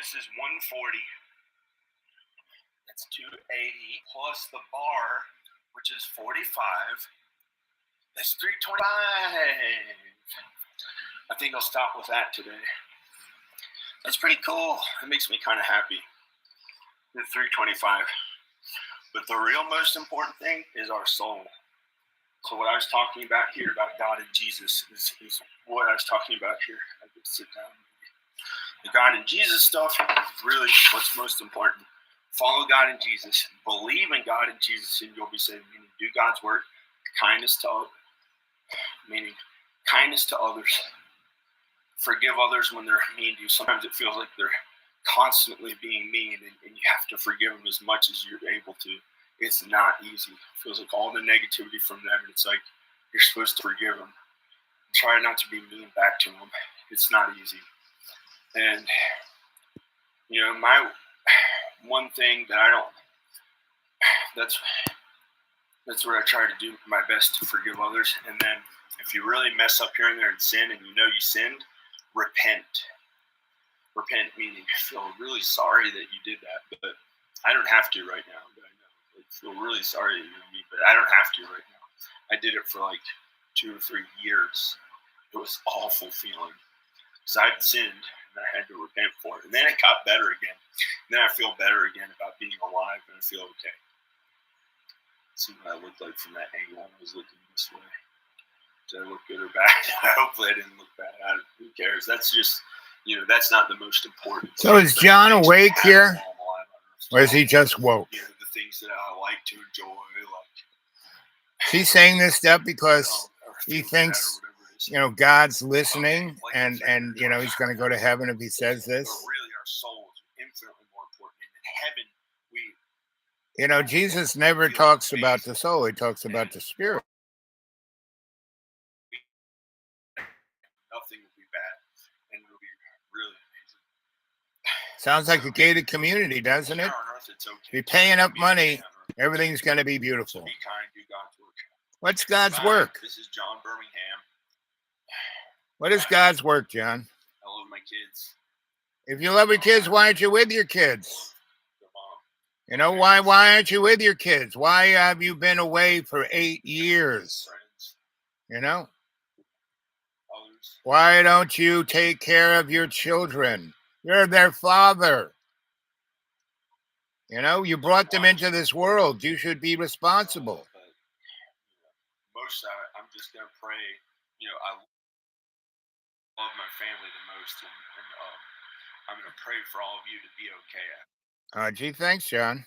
This is 140. That's 280 plus the bar, which is 45. That's 325. I think I'll stop with that today. That's pretty cool. It makes me kind of happy. The 325. But the real most important thing is our soul. So what I was talking about here about God and Jesus is what I was talking about here. I could sit down. The God and Jesus stuff is really what's most important. Follow God and Jesus. Believe in God and Jesus, and you'll be saved. Meaning, do God's work. Kindness to others. Forgive others when they're mean to you. Sometimes it feels like they're constantly being mean, and you have to forgive them as much as you're able to. It's not easy. It feels like all the negativity from them, and it's like you're supposed to forgive them. Try not to be mean back to them. It's not easy. And, my one thing that that's what I try to do my best to forgive others. And then if you really mess up here and there and sin and you know you sinned, repent. Repent meaning feel really sorry that you did that, but I don't have to right now. But I know I feel really sorry that you did me, but I don't have to right now. I did it for like 2 or 3 years. It was awful feeling because I'd sinned and I had to repent for it. And then it got better again. And then I feel better again about being alive and I feel okay. See what I looked like from that angle. I was looking this way. Did I look good or bad? Hopefully I didn't look bad. Who cares? That's just, that's not the most important. So is John awake here? Or is he just woke? The things that I like to enjoy. He's saying this stuff because he thinks, God's listening and he's going to go to heaven if he says this. But really our soul is infinitely more important. In heaven, Jesus never talks about the soul. He talks about the spirit. Nothing will be bad, and it'll be really amazing. Sounds like a gated community, doesn't it? Here on earth, it's okay. If you pay enough money, everything's going to be beautiful. So be kind, do God's work. What's God's work? This is John Birmingham. What is God's work, John? I love my kids. If you love your kids, why aren't you with your kids? Their mom. Why aren't you with your kids? Why have you been away for 8 years? Friends. Why don't you take care of your children? You're their father. You brought them into this world. You should be responsible. I'm just going to pray. I love my family the most, and I'm going to pray for all of you to be okay. Gee, thanks, John.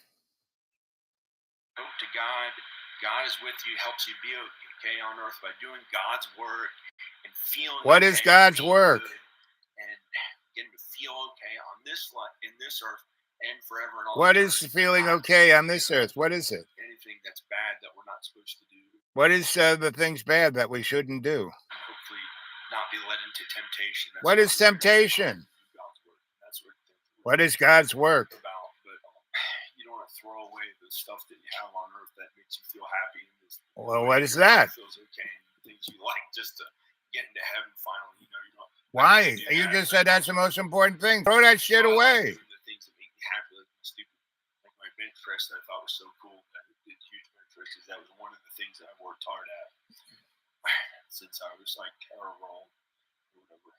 Hope to God. God is with you, helps you be okay on earth by doing God's work and feeling. What is God's work? And getting to feel okay on this life, in this earth, and forever and all. What is feeling okay on this earth? What is it? Anything that's bad that we're not supposed to do. What is the things bad that we shouldn't do? Hopefully not be led into temptation. What is temptation? What is God's work? But you don't want to throw away the stuff that you have on earth that makes you feel happy. Well, what is that? Feels okay. Things you like just to get into heaven finally. You don't. Why? You just said that's the most important thing. Throw that shit away. The things that make me happy, like my bench press that I thought was so cool. That I did huge bench presses. That was one of the things that I worked hard at since I was like terrible or whatever.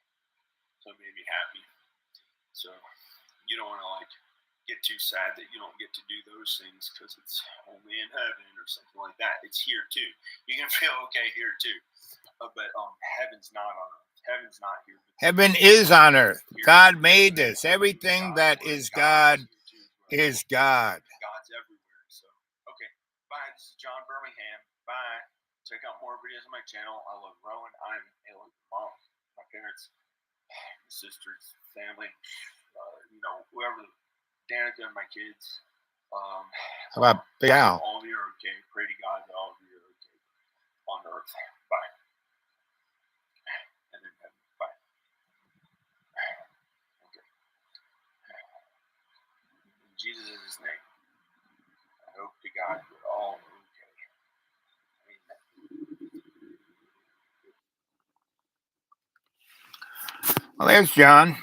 So it made me happy. So you don't want to get too sad that you don't get to do those things because it's only in heaven or something like that. It's here too. You can feel okay here too. But heaven's not on earth. Heaven's not here. Heaven is on earth. God made this. Everything that is God is God. God's everywhere. So, okay. Bye. This is John Birmingham. Bye. Check out more videos on my channel. I love Rowan. I'm Alan's mom. My parents, my sisters, family, whoever. Danica and my kids. How about Big Al? All of you are okay. Pray to God that all of you are okay on earth. Bye. And then heaven. Bye. Okay. In Jesus' name, I hope to God that all are okay. Amen. Well, there's John.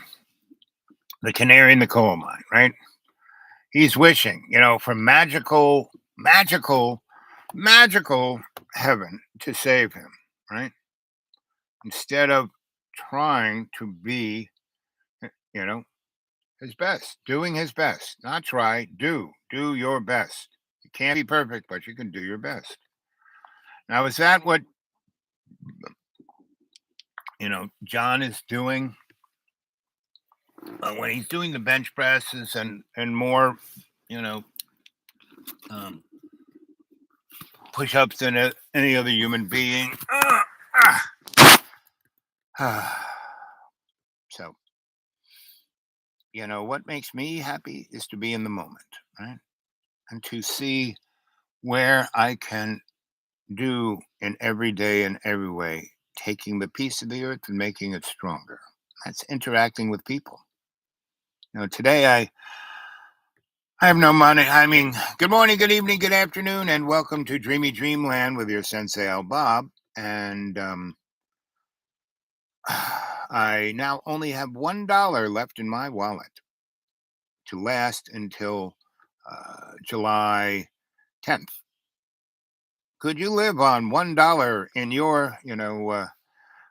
the canary in the coal mine, right? He's wishing, for magical heaven to save him, right? Instead of trying to be, you know, his best, doing his best, not try, do your best. You can't be perfect, but you can do your best. Now, is that what, John is doing when he's doing the bench presses and more, you know, um, push ups than any other human being? So, what makes me happy is to be in the moment, right? And to see where I can do in every day and every way, taking the piece of the earth and making it stronger. That's interacting with people. Today I have no money. I mean, good morning, good evening, good afternoon, and welcome to Dreamy Dreamland with your Sensei Al Bob. And I now only have $1 left in my wallet to last until July 10th. Could you live on $1 in your,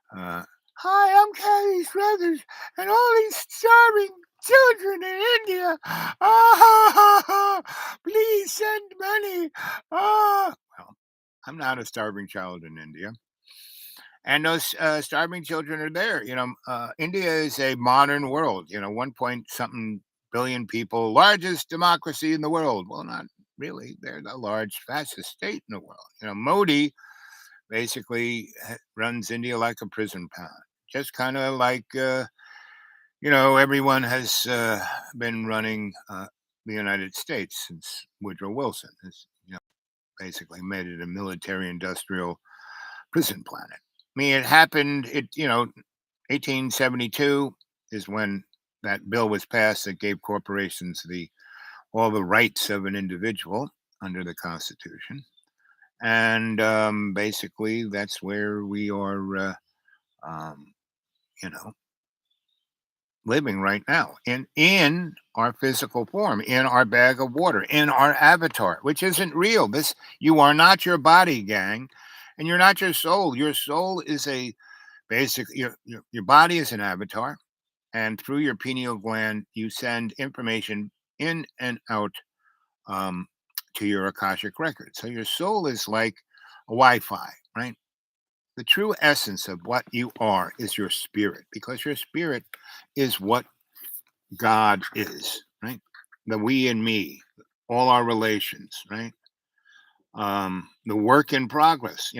hi, I'm Kathy Struthers, and all these starving children in India. Please send money. Well, I'm not a starving child in India. And those starving children are there. India is a modern world, 1 point something billion people, largest democracy in the world. Well, not really. They're the large, fastest state in the world. Modi basically runs India like a prison pound, just kind of like, everyone has been running the United States since Woodrow Wilson has, basically made it a military industrial prison planet. I mean, it happened, 1872 is when that bill was passed that gave corporations all the rights of an individual under the Constitution. And basically, that's where we are, you know, living right now in our physical form, in our bag of water, in our avatar, which isn't real. You are not your body, gang, and you're not your soul. Your soul is your body is an avatar, and through your pineal gland, you send information in and out um, to your Akashic record. So your soul is like a Wi-Fi, right? The true essence of what you are is your spirit, because your spirit is what God is, right? The we and me, all our relations, right? The work in progress,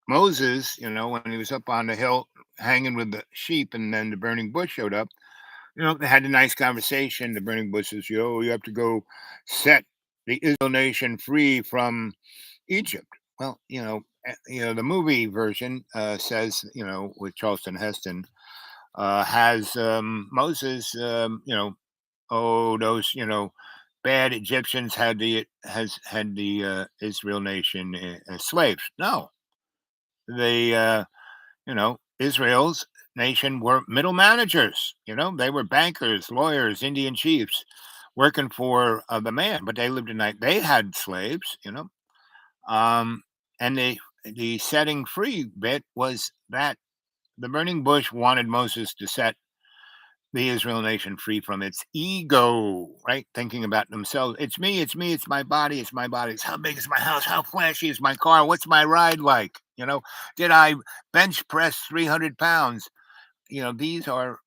Moses, when he was up on the hill hanging with the sheep, and then the burning bush showed up, they had a nice conversation. The burning bush says, you have to go set the Israel nation free from Egypt. Well, the movie version says, with Charlton Heston, has Moses, those, bad Egyptians had the Israel nation as slaves. No, they, Israel's nation were middle managers. They were bankers, lawyers, Indian chiefs working for the man, but they lived in night. They had slaves, and the setting free bit was that the burning bush wanted Moses to set the Israel nation free from its ego, right? Thinking about themselves. It's me, it's my body, it's my body. It's how big is my house? How flashy is my car? What's my ride like? Did I bench press 300 pounds? These are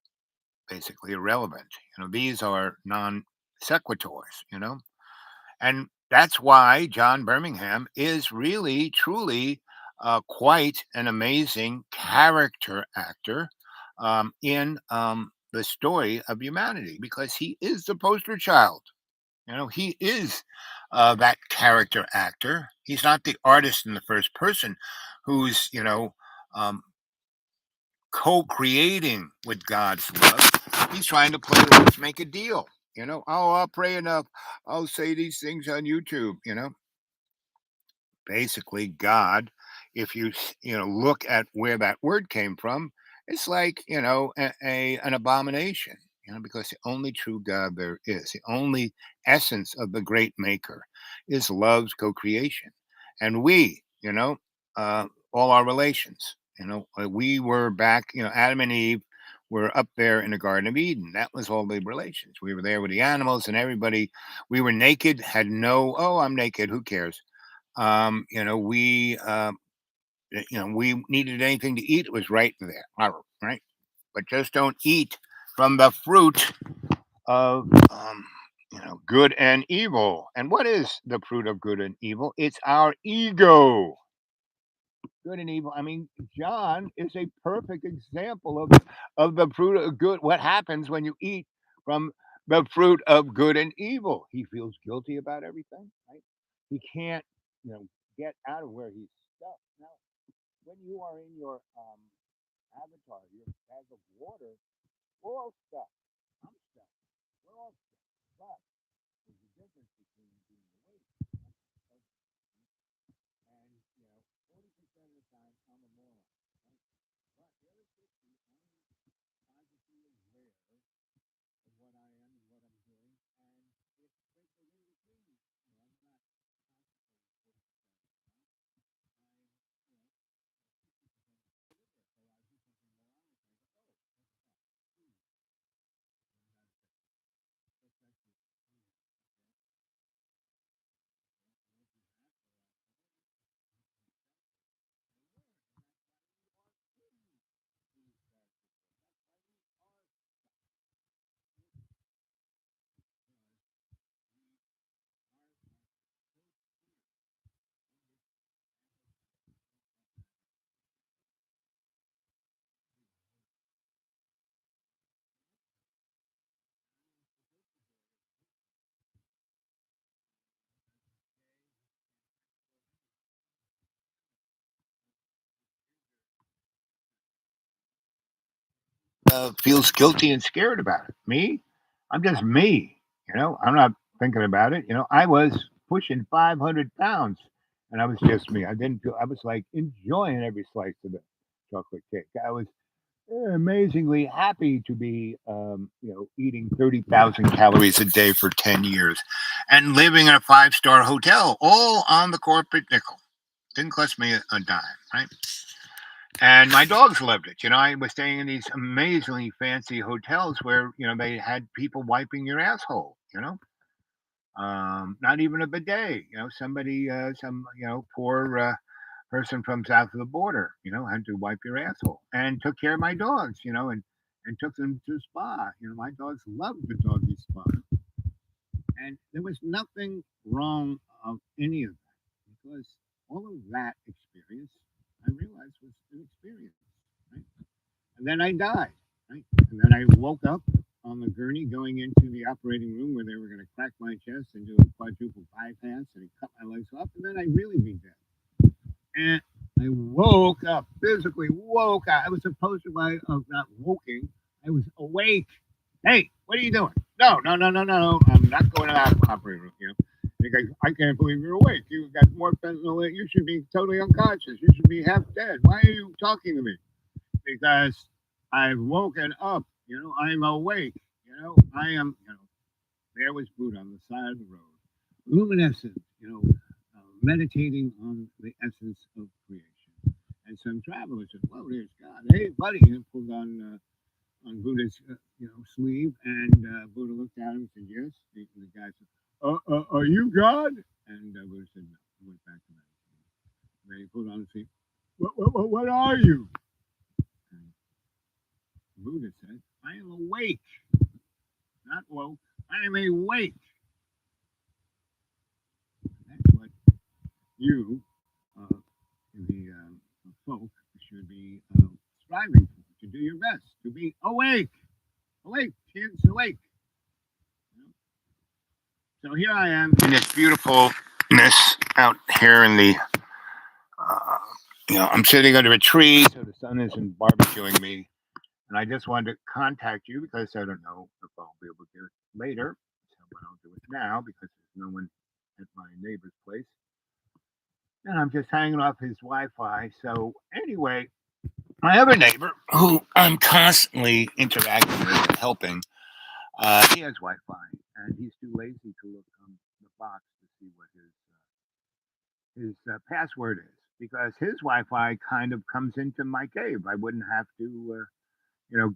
basically irrelevant. These are non sequiturs, and that's why John Birmingham is really, truly quite an amazing character actor in the story of humanity, because he is the poster child. He is that character actor. He's not the artist in the first person who's, um, co-creating with God's love. He's trying to play let's make a deal. I'll pray enough. I'll say these things on YouTube. Basically, God, if you look at where that word came from, It's like, an abomination, because the only true God there is, the only essence of the great maker is love's co-creation. And we, all our relations, we were back, Adam and Eve were up there in the Garden of Eden. That was all the relations. We were there with the animals and everybody. We were naked, had no, oh, I'm naked, who cares? We needed anything to eat, it was right there, right? But just don't eat from the fruit of good and evil. And what is the fruit of good and evil? It's our ego. Good and evil. I mean, John is a perfect example of the fruit of good. What happens when you eat from the fruit of good and evil? He feels guilty about everything, right? He can't, get out of where he's stuck. Now, when you are in your avatar, your bag of water, we're all stuck. I'm stuck. We're all stuck. But there's a difference between being awake and, 40% of the time I'm a moron. Right? But the other 60, I'm consciously aware of what I am and what I'm doing, and it's sprinkled in between. I'm not concentrating 40% of the time. I'm, you know, 60% deliberate. So I do something moronic, and I go, oh, look at that. Hmm. Learn how to fix it. Let's actually clean it. Okay. Okay. And once you have for a while, you can sense it and learn. And that's why we are in these character flaws. That's why we are stuck. Okay? Because we are co-steering in this avatar, this work. And I am supposed to do it as a Christian. As we say, we can't export anything. But this ginger feels guilty and scared about it. Me, I'm just me. I'm not thinking about it. I was pushing 500 pounds, and I was just me. I didn't feel. I was like enjoying every slice of the chocolate cake. I was amazingly happy to be, eating 30,000 calories a day for 10 years, and living in a five-star hotel, all on the corporate nickel. Didn't cost me a dime, right? And my dogs loved it. I was staying in these amazingly fancy hotels where, they had people wiping your asshole, not even a bidet, somebody, poor person from south of the border, had to wipe your asshole and took care of my dogs, and took them to spa. My dogs loved the doggy spa. And there was nothing wrong of any of that because all of that experience I realized was an experience, right? And then I died, right? And then I woke up on the gurney going into the operating room where they were going to crack my chest and do a quadruple bypass and cut my legs off, and then I'd really be dead. And I woke up, physically woke up. I was supposed to be not woking. I was awake. Hey, what are you doing? No, no, no, no, no. I'm not going to that operating room. And he goes, I can't believe you're awake. You've got more fentanyl. You should be totally unconscious. You should be half dead. Why are you talking to me? Because I've woken up. I'm awake. I am. There was Buddha on the side of the road, luminescent. Meditating on the essence of creation. And some traveler said, "Well, there's God. Hey, buddy," and pulled on Buddha's sleeve, and Buddha looked at him and said, "Yes." The guy said, "Are you God?" And Buddha said, "No." He went back to meditating. Then he pulled on the sleeve. What are you? And Buddha said, "I am awake, not woke. I am awake." That's what you, the folk, should be striving for, to do your best, to be awake. Awake, kids, awake. You know? So here I am in this beautifulness out here in the, uh, I'm sitting under a tree, so the sun isn't barbecuing me. And I just wanted to contact you because I don't know if I'll be able to do it later. So, but I'll do it now because there's no one at my neighbor's place. And I'm just hanging off his Wi Fi. So, anyway, My other neighbor, who I'm constantly interacting with and helping, he has Wi-Fi, and he's too lazy to look on the box to see what his password is because his Wi-Fi kind of comes into my cave. I wouldn't have to,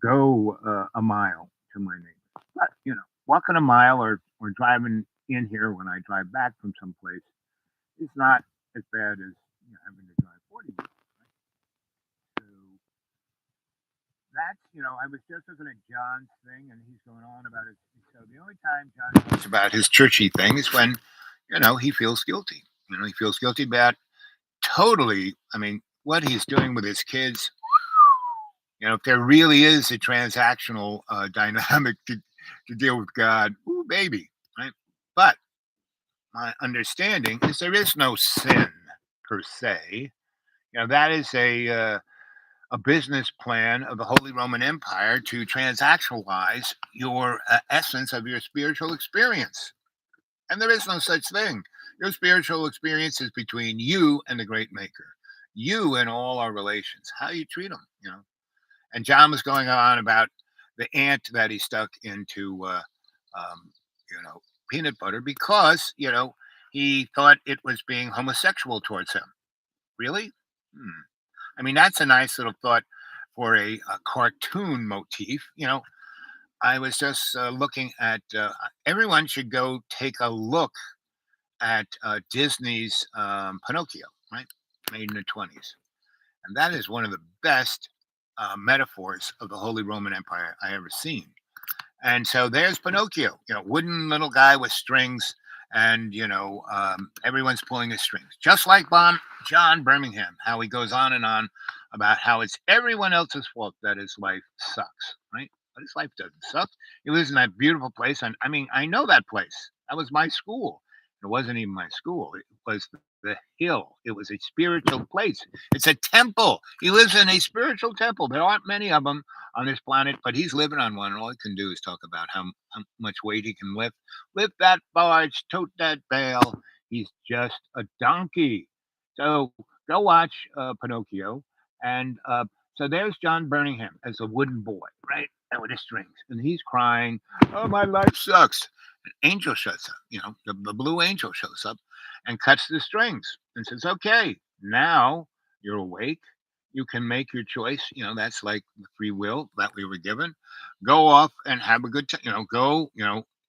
go a mile to my neighbor. But walking a mile or driving in here when I drive back from someplace is not as bad as having to drive 40 miles. Right? So that's I was just looking at John's thing, and he's going on about it. So the only time John talks about his churchy thing is when he feels guilty. He feels guilty about totally. I mean, what he's doing with his kids. If there really is a transactional dynamic to deal with God, ooh, baby, right? But my understanding is there is no sin per se. That is a business plan of the Holy Roman Empire to transactionalize your essence of your spiritual experience. And there is no such thing. Your spiritual experience is between you and the great maker, you and all our relations, how you treat them. And John was going on about the ant that he stuck into, um, peanut butter because, he thought it was being homosexual towards him. Really? Hmm. I mean, that's a nice little thought for a cartoon motif. I was just looking at, everyone should go take a look at Disney's Pinocchio, right? Made in the 20s. And that is one of the best metaphors of the Holy Roman Empire I ever seen. And so there's Pinocchio, wooden little guy with strings, and everyone's pulling his strings, just like John Birmingham. How he goes on and on about how it's everyone else's fault that his life sucks, right? But his life doesn't suck. He lives in that beautiful place, and I mean, I know that place. That was my school. It wasn't even my school. It was the hill. It was a spiritual place. It's a temple. He lives in a spiritual temple. There aren't many of them on this planet, but he's living on one. And all he can do is talk about how much weight he can lift. Lift that barge, tote that bale. He's just a donkey. So go watch Pinocchio. And so there's John Birmingham as a wooden boy, right? And with his strings. And he's crying, oh, my life sucks. An angel shows up, the blue angel shows up and cuts the strings and says, okay, now you're awake. You can make your choice. That's like the free will that we were given. Go off and have a good time. Go,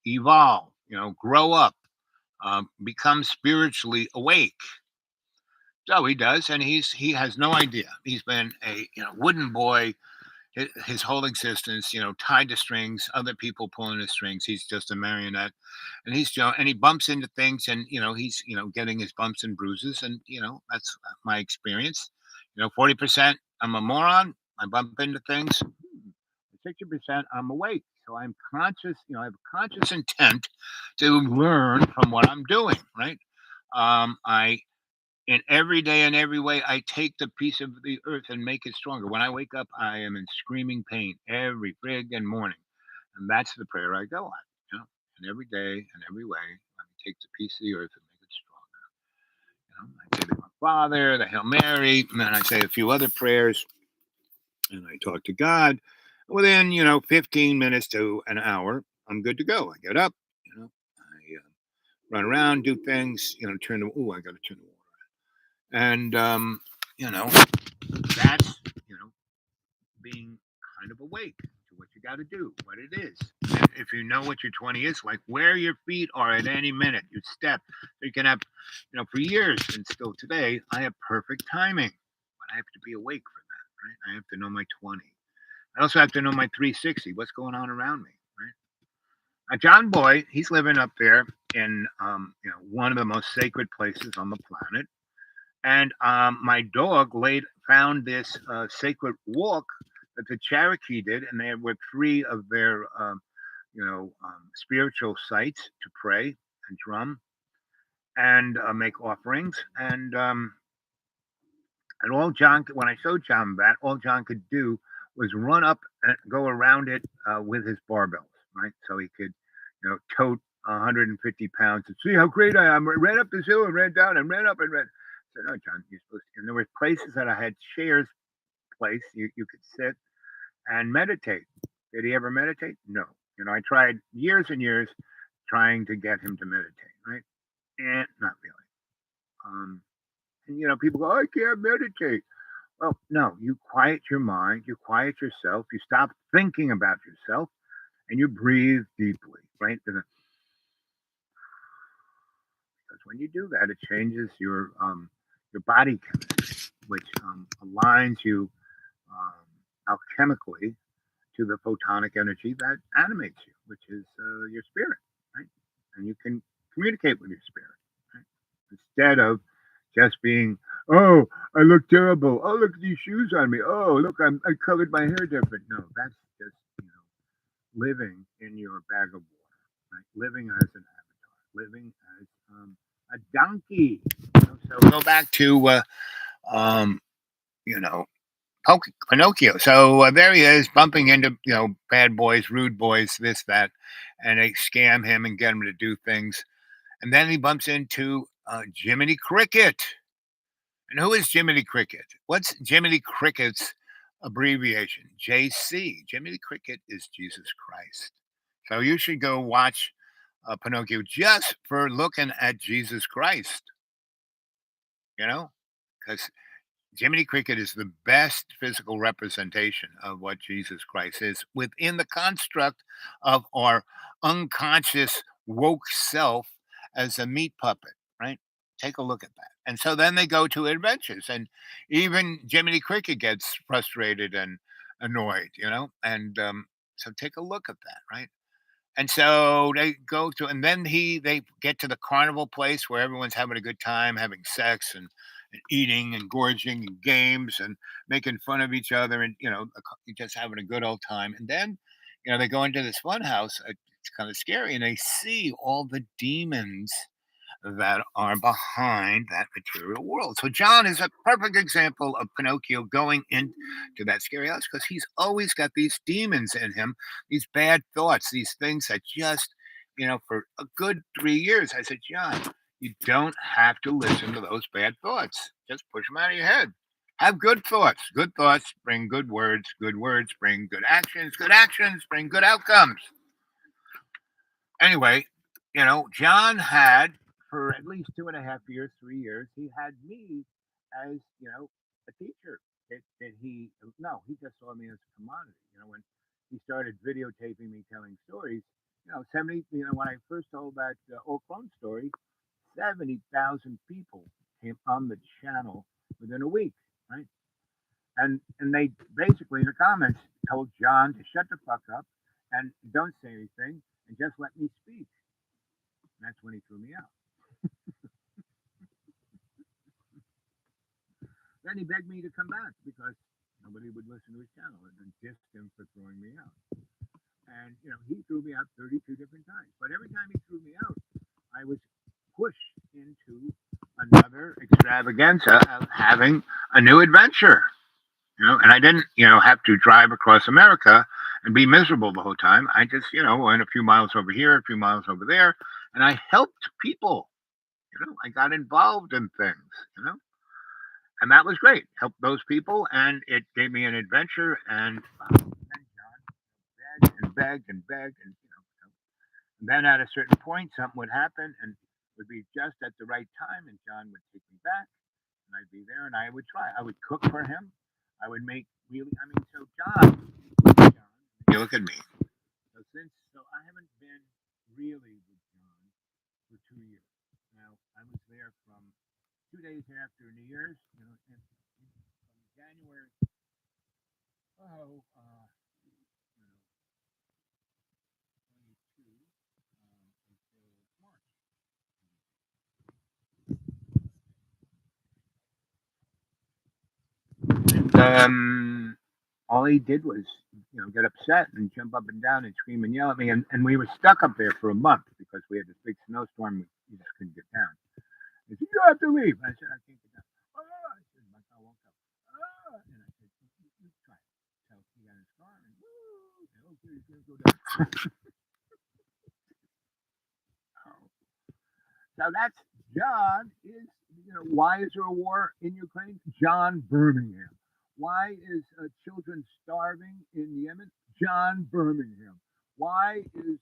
evolve, grow up, become spiritually awake. So he does, and he has no idea. He's been a wooden boy his whole existence, tied to strings, other people pulling his strings. He's just a marionette, and and he bumps into things, and he's getting his bumps and bruises, and that's my experience. 40% I'm a moron. I bump into things. 60% I'm awake. So I'm conscious. I have a conscious intent to learn from what I'm doing. Right. I in every day and every way, I take the piece of the earth and make it stronger. When I wake up, I am in screaming pain every friggin' morning. And that's the prayer I go on. And every day and every way, let me take the piece of the earth and make it stronger. I say to my Father, the Hail Mary, and then I say a few other prayers, and I talk to God. Within, 15 minutes to an hour, I'm good to go. I get up, I run around, do things, I got to turn the water. And that's being kind of awake to what you got to do, what it is. And if you know what your 20 is like, where your feet are at any minute, you step. You can have, for years and still today, I have perfect timing, but I have to be awake for that, right? I have to know my 20. I also have to know my 360, what's going on around me, right? Now, John Boy, he's living up there in, one of the most sacred places on the planet. And my dog found this sacred walk that the Cherokee did, and they were three of their spiritual sites to pray and drum and make offerings. And all John, when I showed John that, all John could do was run up and go around it with his barbells, right? So he could, tote 150 pounds and see how great I am. I ran up this hill and ran down and ran up and ran. I said, no, John, you're supposed to. And there were places that I had chairs place you could sit and meditate. Did he ever meditate? No. I tried years and years trying to get him to meditate, right? And not really. And people go, I can't meditate. Well, no, you quiet your mind, you quiet yourself, you stop thinking about yourself, and you breathe deeply, right? Because when you do that, it changes your body chemistry, which aligns you alchemically to the photonic energy that animates you, which is your spirit, right? And you can communicate with your spirit, right? Instead of just being, oh, I look terrible. Oh, look at these shoes on me. Oh, look, I colored my hair different. No, that's just living in your bag of water, right? Living as an avatar, living as a donkey. So go back to um, you know Pinocchio. So there he is, bumping into bad boys, rude boys, this that, and they scam him and get him to do things. And then he bumps into Jiminy Cricket. And who is Jiminy Cricket? What's Jiminy Cricket's abbreviation? JC. Jiminy Cricket is Jesus Christ. So you should go watch Pinocchio just for looking at Jesus Christ. Because Jiminy Cricket is the best physical representation of what Jesus Christ is within the construct of our unconscious woke self as a meat puppet, right? Take a look at that. And so then they go to adventures, and even Jiminy Cricket gets frustrated and annoyed, and so take a look at that, right? And so they go to, and then they get to the carnival place where everyone's having a good time, having sex and eating and gorging and games and making fun of each other and just having a good old time. And then they go into this fun house. It's kind of scary, and they see all the demons that are behind that material world. So John is a perfect example of Pinocchio going into that scary house because he's always got these demons in him, these bad thoughts, these things that just, for a good 3 years, I said, John, you don't have to listen to those bad thoughts. Just push them out of your head. Have good thoughts. Good thoughts bring good words bring good actions bring good outcomes. Anyway, John had for at least 2.5 years, 3 years, he had me as, a teacher. Did he? No, he just saw me as a commodity. When he started videotaping me telling stories, 70, when I first told that old clone story, 70,000 people came on the channel within a week, right? And they basically in the comments told John to shut the fuck up and don't say anything and just let me speak. And that's when he threw me out. Then he begged me to come back because nobody would listen to his channel and then dissed him for throwing me out. And he threw me out 32 different times. But every time he threw me out, I was pushed into another extravaganza of having a new adventure. And I didn't, have to drive across America and be miserable the whole time. I just, went a few miles over here, a few miles over there, and I helped people. I got involved in things, and that was great. Helped those people, and it gave me an adventure. And then John begged and begged and begged, and then at a certain point, something would happen, and it would be just at the right time, and John would take me back, and I'd be there, and I would try. I would cook for him. I would make really. I mean, so John, you look at me. So I haven't been really with John for 2 years. Now I was there from 2 days after New Year's, and from January. Oh, you know, 22 until March. And all he did was, get upset and jump up and down and scream and yell at me. And we were stuck up there for a month because we had this big snowstorm. We just couldn't get down. He said, "You have to leave." I said, "I can't get down." Oh, I said, "My car won't come." Oh, and I said, "You try it." So he got in his car and, woo, okay, he's going to go down. So that's John is, why is there a war in Ukraine? John Birmingham. Why is children starving in Yemen? John Birmingham. Why is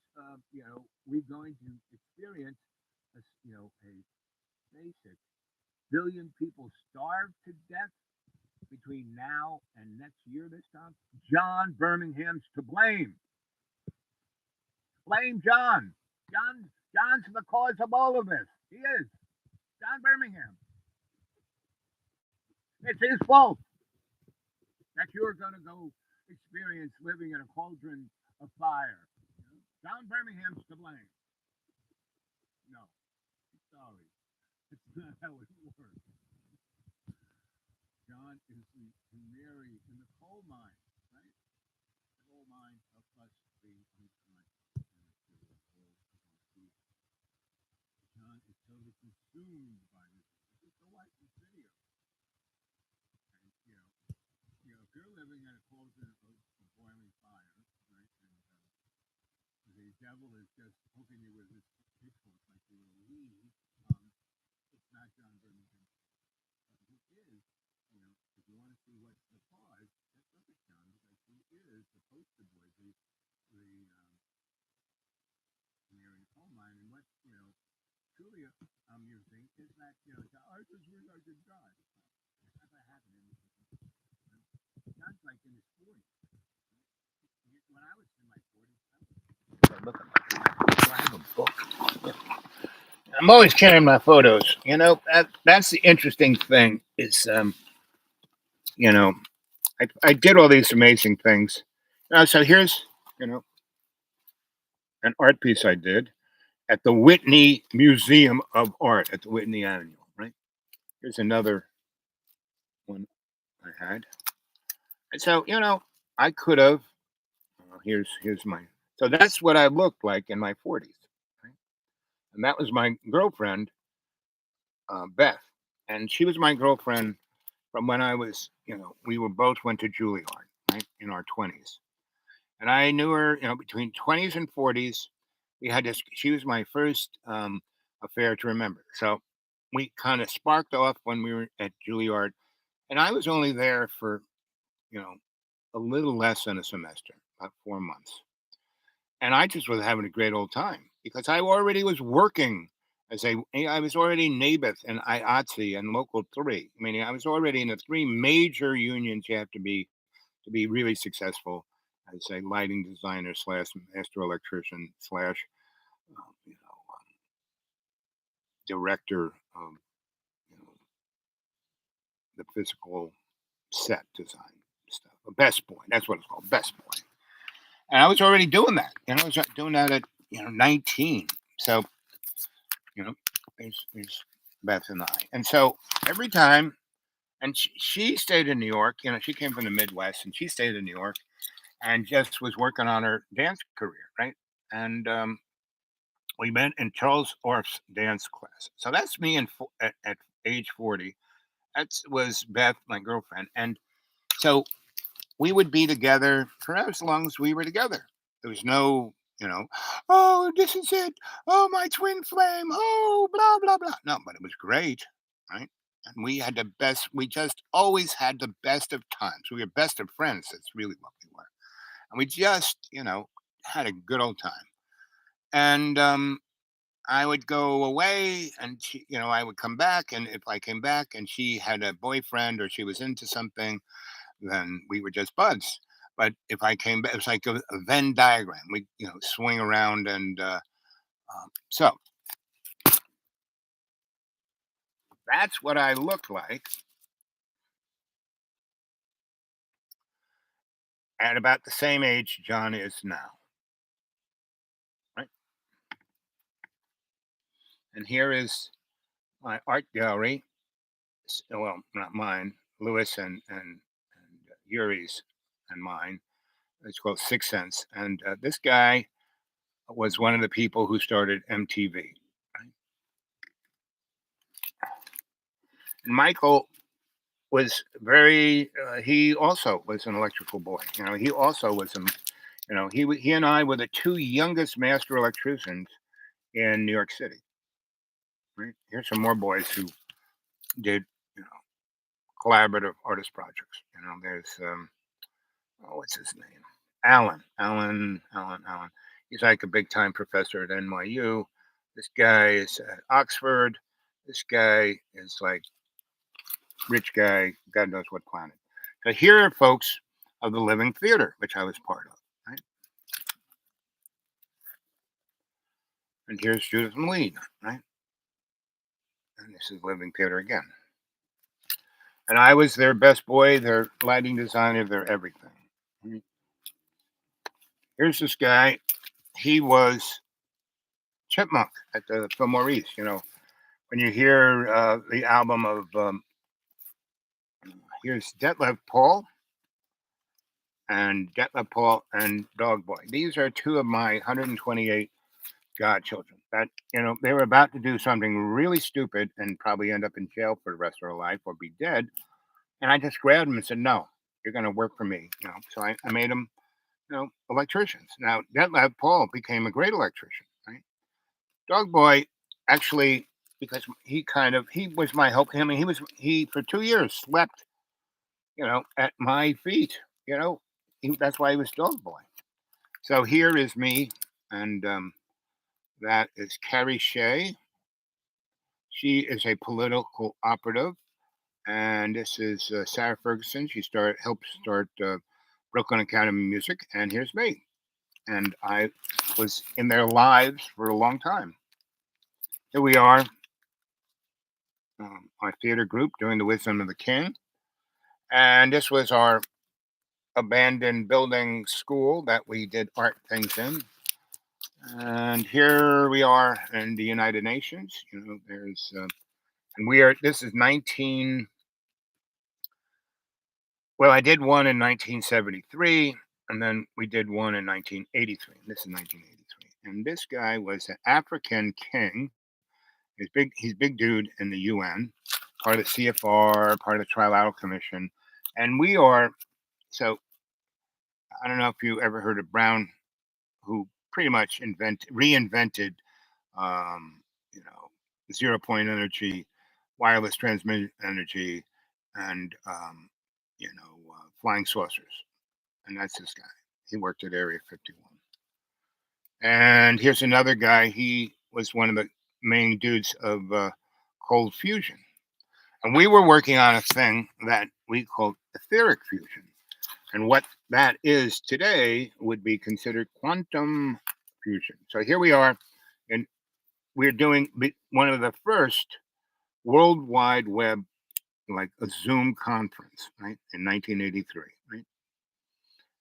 we going to experience a basic billion people starve to death between now and next year this time? John Birmingham's to blame. Blame John. John's the cause of all of this. He is. John Birmingham. It's his fault that you're going to go experience living in a cauldron of fire. John Birmingham's to blame. No, sorry. It's not how it works. John is the canary in the coal mine, right? The coal mine of us being unconscious. John is totally consumed by this. This is the life of video. And, if you're living in a cauldron of boiling fire, right, and the devil is just poking you with his pitchfork like you were a weed, it's not John Birmingham. He is, if you want to see what's the cause, let's look at John because he is the poster boy, the canary coal mine, and what truly amusing is that I just wish I could die. That's never happened in John's like in his 40s. When I was in my 40s, look at my, I have a book. I'm always carrying my photos. That's the interesting thing is, I did all these amazing things. So here's, an art piece I did at the Whitney Museum of Art at the Whitney Annual, right? Here's another one I had. And so, I could have, here's my, so that's what I looked like in my 40s. Right? And that was my girlfriend, Beth. And she was my girlfriend from when I was, we were both went to Juilliard, right, in our 20s. And I knew her, between 20s and 40s. We had this, she was my first affair to remember. So we kind of sparked off when we were at Juilliard. And I was only there for, a little less than a semester, about 4 months. And I just was having a great old time because I already was working I was already NABITH and IATSE and Local 3. Meaning I was already in the three major unions you have to be really successful as a lighting designer slash master electrician slash director of the physical set design stuff. A Best Boy, that's what it's called, Best Boy. And I was already doing that. I was doing that at 19. So there's Beth and I. And so every time, and she stayed in New York. She came from the Midwest, and she stayed in New York, and just was working on her dance career, right? And we met in Charles Orff's dance class. So that's me at age 40. That was Beth, my girlfriend, and so we would be together for as long as we were together. There was no, oh, this is it. Oh, my twin flame. Oh, blah, blah, blah. No, but it was great, right? And we had the best, we just always had the best of times. We were best of friends. That's really what we were. And we just, had a good old time. And I would go away and she, I would come back. And if I came back and she had a boyfriend or she was into something, then we were just buds. But if I came back, it was like a Venn diagram. We, swing around. And so that's what I looked like at about the same age John is now. Right. And here is my art gallery. Well, not mine, Lewis and Yuri's and mine. It's called Sixth Sense. And this guy was one of the people who started MTV. Right? And Michael was very. He also was an electrical boy. He also was a. He and I were the two youngest master electricians in New York City. Right? Here's some more boys who did collaborative artist projects. There's what's his name? Alan. He's like a big time professor at NYU. This guy is at Oxford. This guy is like rich guy, God knows what planet. So here are folks of the Living Theater, which I was part of, right? And here's Judith Molina, right? And this is Living Theater again. And I was their best boy, their lighting designer, their everything. Right? Here's this guy. He was Chipmunk at the Phil Maurice. When you hear the album of here's Detlef Paul and Dog Boy. These are two of my 128 godchildren. That they were about to do something really stupid and probably end up in jail for the rest of their life or be dead. And I just grabbed them and said, "No, you're going to work for me." So I made them, electricians. Now Detlef Paul became a great electrician. Right? Dog Boy actually, because he was my help. I mean, he for 2 years slept, at my feet. That's why he was Dog Boy. So here is me, and that is Carrie Shea. She is a political operative, and this is Sarah Ferguson. She helped start Brooklyn Academy of Music, and here's me. And I was in their lives for a long time. Here we are, our theater group doing The Wisdom of the King. And this was our abandoned building school that we did art things in. And here we are in the United Nations. There's, and this is I did one in 1973, and then we did one in 1983. This is 1983. And this guy was an African king. He's big dude in the UN, part of the CFR, part of the Trilateral Commission. And so I don't know if you ever heard of Brown, who pretty much reinvented, um, you know, 0 point energy, wireless transmit energy, and flying saucers. And that's this guy. He worked at Area 51. And here's another guy. He was one of the main dudes of cold fusion. And we were working on a thing that we called etheric fusion. And what that is today would be considered quantum fusion. So here we are, and we're doing one of the first World Wide Web, like a Zoom conference, right, in 1983, right?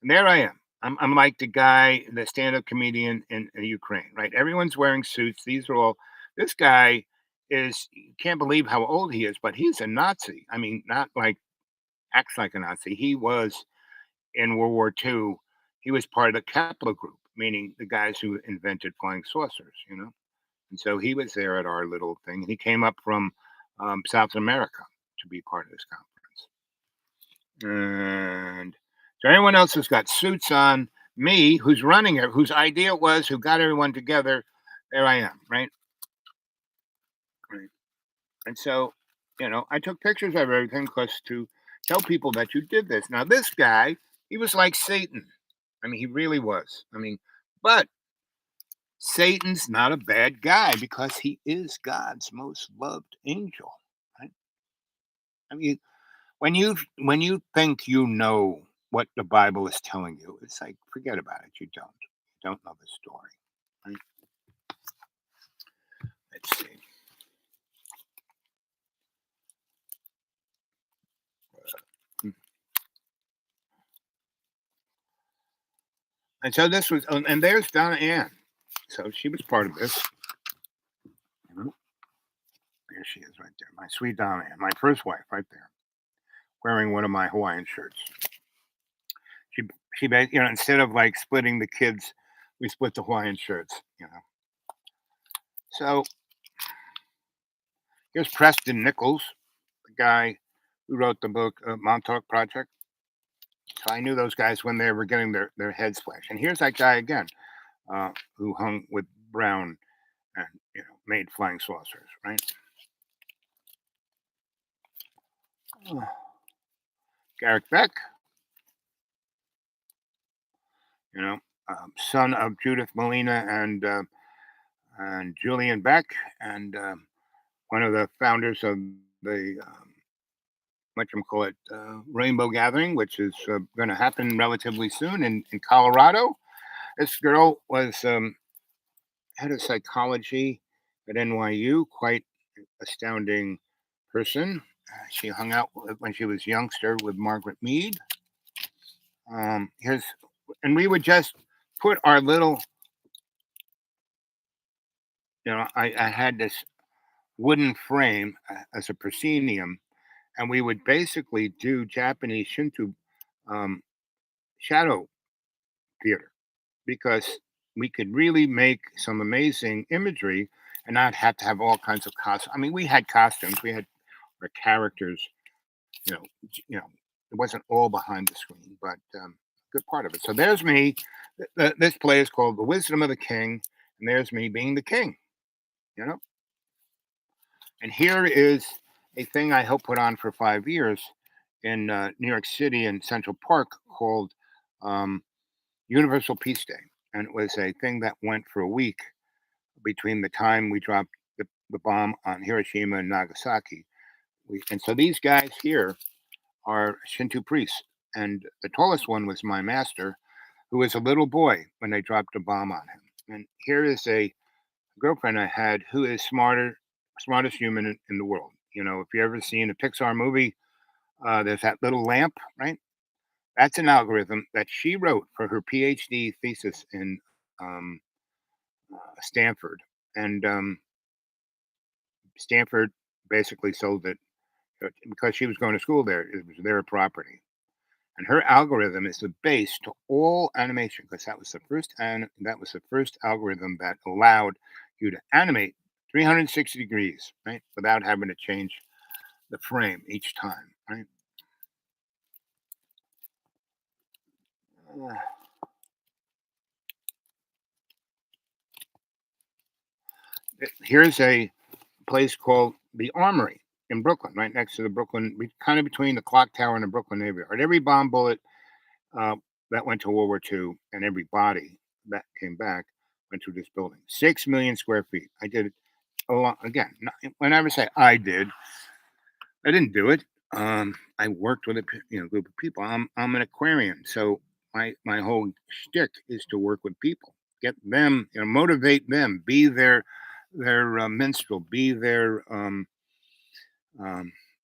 And there I am. I'm like the stand-up comedian in Ukraine, right? Everyone's wearing suits. This guy you can't believe how old he is, but he's a Nazi. I mean, not like acts like a Nazi. He was in World War II. He was part of the Kepler group, meaning the guys who invented flying saucers. And so he was there at our little thing. And he came up from South America to be part of this conference. And so everyone else has got suits on. Me, who's running it, whose idea it was, who got everyone together, there I am, right? Right. And so, I took pictures of everything to tell people that you did this. Now, this guy, he was like Satan. I mean, he really was. I mean, but Satan's not a bad guy because he is God's most loved angel, right? I mean, when you think you know what the Bible is telling you, it's like forget about it. You don't know the story, right? Let's see. And so this was, and there's Donna Ann. So she was part of this. There she is, right there, my sweet Donna Ann, my first wife, right there, wearing one of my Hawaiian shirts. She instead of like splitting the kids, we split the Hawaiian shirts. So here's Preston Nichols, the guy who wrote the book Montauk Project. So I knew those guys when they were getting their heads flashed. And here's that guy again, who hung with Brown and made flying saucers, right? Garrick Beck, son of Judith Molina and Julian Beck, and one of the founders of the Rainbow Gathering, which is going to happen relatively soon in Colorado. This girl was head of psychology at NYU, quite astounding person. She hung out when she was youngster with Margaret Mead. And we would just put our little, I had this wooden frame as a proscenium, and we would basically do Japanese Shinto um, shadow theater because we could really make some amazing imagery and not have to have all kinds of costumes. I mean, we had costumes, we had our characters, you know, it wasn't all behind the screen, but good part of it. So there's me. This play is called The Wisdom of the King, and there's me being the king, you know. And here is a thing I helped put on for 5 years in New York City in Central Park called um, Universal Peace Day. And it was a thing that went for a week between the time we dropped the bomb on Hiroshima and Nagasaki. And so these guys here are Shinto priests. And the tallest one was my master, who was a little boy when they dropped a bomb on him. And here is a girlfriend I had who is smartest human in the world. If you ever seen a Pixar movie, there's that little lamp, right? That's an algorithm that she wrote for her PhD thesis in um, Stanford, and Stanford basically sold it because she was going to school there. It was their property, and her algorithm is the base to all animation because that was the first algorithm that allowed you to animate 360 degrees, right, without having to change the frame each time, right? Uh, Here's a place called the Armory in Brooklyn, right next to the kind of between the clock tower and the Brooklyn Navy Yard. Every bomb bullet uh, that went to World War II and every body that came back went through this building. 6 million square feet. I did it a lot. Again, whenever I say I did, I didn't do it. I worked with a group of people. I'm an Aquarian, so my whole shtick is to work with people, get them, motivate them, be their minstrel, be their um,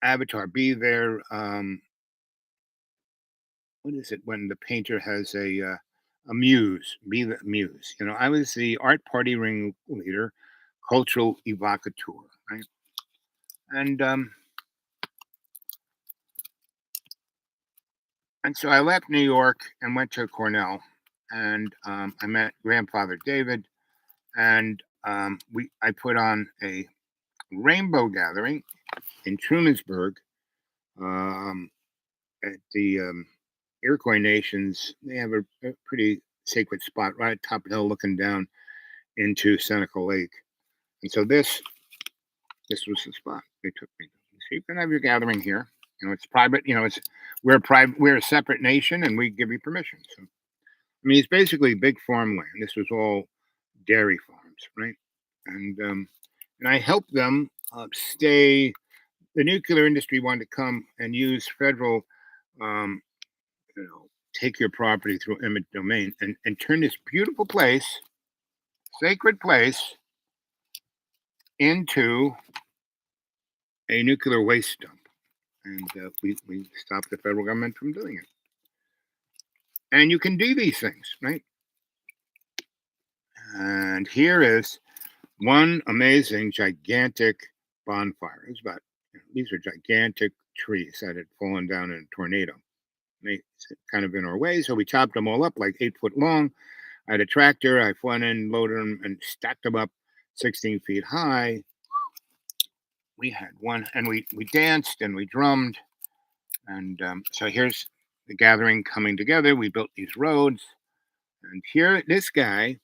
avatar, be their what is it when the painter has a muse, be the muse. I was the art party ringleader, cultural evocateur, right? And so I left New York and went to Cornell, and I met grandfather David, and I put on a rainbow gathering in Trumansburg um, at the Iroquois Nations. They have a pretty sacred spot right at top of the hill, looking down into Seneca Lake. And so this was the spot they took me to. So you can have your gathering here. It's private. We're private. We're a separate nation, and we give you permission. So I mean, it's basically big farmland. This was all dairy farms, right? And I helped them stay. The nuclear industry wanted to come and use federal, um, take your property through eminent domain and turn this beautiful place, sacred place, into a nuclear waste dump. And we stopped the federal government from doing it. And you can do these things, right? And here is one amazing, gigantic bonfire. These are gigantic trees that had fallen down in a tornado. They kind of in our way, so we chopped them all up like 8 foot long. I had a tractor. I went in, loaded them, and stacked them up 16 feet high. We had one, and we danced and we drummed. And so here's the gathering coming together. We built these roads. And here, this guy,